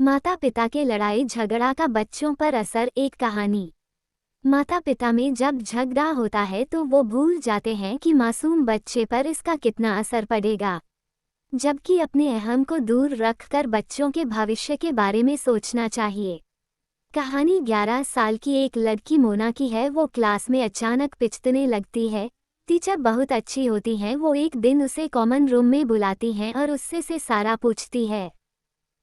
माता पिता के लड़ाई झगड़ा का बच्चों पर असर। एक कहानी। माता पिता में जब झगड़ा होता है तो वो भूल जाते हैं कि मासूम बच्चे पर इसका कितना असर पड़ेगा, जबकि अपने अहम को दूर रखकर बच्चों के भविष्य के बारे में सोचना चाहिए। कहानी 11 साल की एक लड़की मोना की है। वो क्लास में अचानक पिचतने लगती है। टीचर बहुत अच्छी होती हैं। वो एक दिन उसे कॉमन रूम में बुलाती हैं और उससे से सारा पूछती है।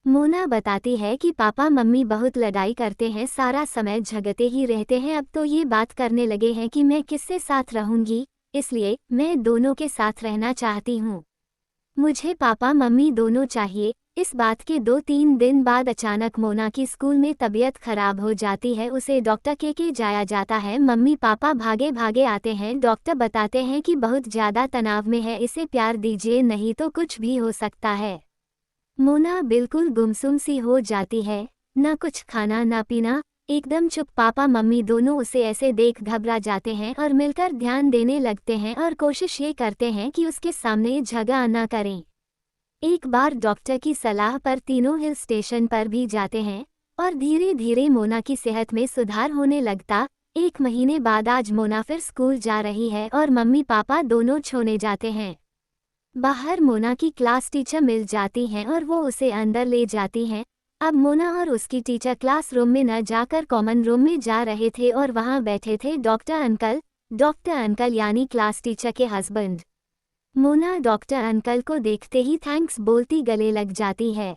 मोना बताती है कि पापा मम्मी बहुत लड़ाई करते हैं, सारा समय झगड़ते ही रहते हैं। अब तो ये बात करने लगे हैं कि मैं किससे साथ रहूंगी, इसलिए मैं दोनों के साथ रहना चाहती हूँ। मुझे पापा मम्मी दोनों चाहिए। इस बात के 2-3 दिन बाद अचानक मोना की स्कूल में तबीयत खराब हो जाती है। उसे डॉक्टर के जाया जाता है। मम्मी पापा भागे भागे आते हैं। डॉक्टर बताते हैं कि बहुत ज़्यादा तनाव में है, इसे प्यार दीजिए नहीं तो कुछ भी हो सकता है। मोना बिल्कुल गुमसुम सी हो जाती है, न कुछ खाना न पीना, एकदम चुप। पापा मम्मी दोनों उसे ऐसे देख घबरा जाते हैं और मिलकर ध्यान देने लगते हैं और कोशिश ये करते हैं कि उसके सामने झगड़ा न करें। एक बार डॉक्टर की सलाह पर तीनों हिल स्टेशन पर भी जाते हैं और धीरे धीरे मोना की सेहत में सुधार होने लगता। 1 महीने बाद आज मोना फिर स्कूल जा रही है और मम्मी पापा दोनों छोड़ने जाते हैं। बाहर मोना की क्लास टीचर मिल जाती हैं और वो उसे अंदर ले जाती हैं। अब मोना और उसकी टीचर क्लासरूम में न जाकर कॉमन रूम में जा रहे थे और वहाँ बैठे थे डॉक्टर अंकल। डॉक्टर अंकल यानी क्लास टीचर के हस्बैंड। मोना डॉक्टर अंकल को देखते ही थैंक्स बोलती गले लग जाती है।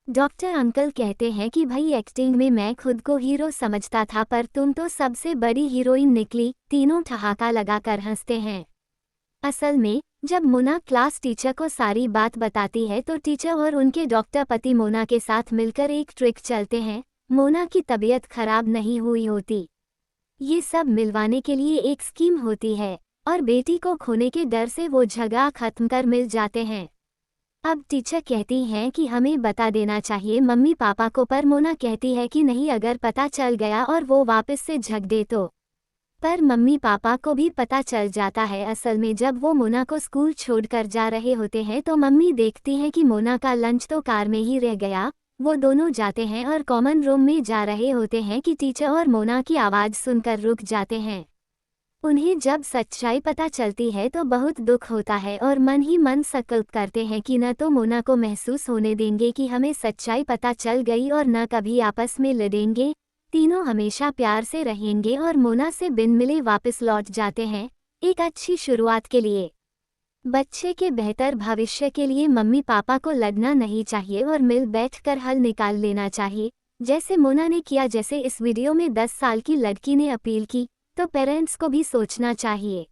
डॉक्टर अंकल कहते हैं कि भाई, एक्टिंग में मैं खुद को हीरो समझता था, पर तुम तो सबसे बड़ी हीरोइन निकली। तीनों ठहाका लगाकर हंसते हैं। असल में जब मोना क्लास टीचर को सारी बात बताती है तो टीचर और उनके डॉक्टर पति मोना के साथ मिलकर एक ट्रिक चलते हैं। मोना की तबीयत खराब नहीं हुई होती, ये सब मिलवाने के लिए एक स्कीम होती है और बेटी को खोने के डर से वो झगड़ा खत्म कर मिल जाते हैं। अब टीचर कहती हैं कि हमें बता देना चाहिए मम्मी पापा को, पर मोना कहती है कि नहीं, अगर पता चल गया और वो वापस से झगड़े तो। पर मम्मी पापा को भी पता चल जाता है। असल में जब वो मोना को स्कूल छोड़कर जा रहे होते हैं तो मम्मी देखती हैं कि मोना का लंच तो कार में ही रह गया। वो दोनों जाते हैं और कॉमन रूम में जा रहे होते हैं कि टीचर और मोना की आवाज़ सुनकर रुक जाते हैं। उन्हें जब सच्चाई पता चलती है तो बहुत दुख होता है और मन ही मन संकल्प करते हैं कि न तो मोना को महसूस होने देंगे कि हमें सच्चाई पता चल गई और न कभी आपस में लड़ेंगे। तीनों हमेशा प्यार से रहेंगे और मोना से बिन मिले वापस लौट जाते हैं। एक अच्छी शुरुआत के लिए, बच्चे के बेहतर भविष्य के लिए मम्मी पापा को लड़ना नहीं चाहिए और मिल बैठकर हल निकाल लेना चाहिए, जैसे मोना ने किया। जैसे इस वीडियो में 10 साल की लड़की ने अपील की, तो पेरेंट्स को भी सोचना चाहिए।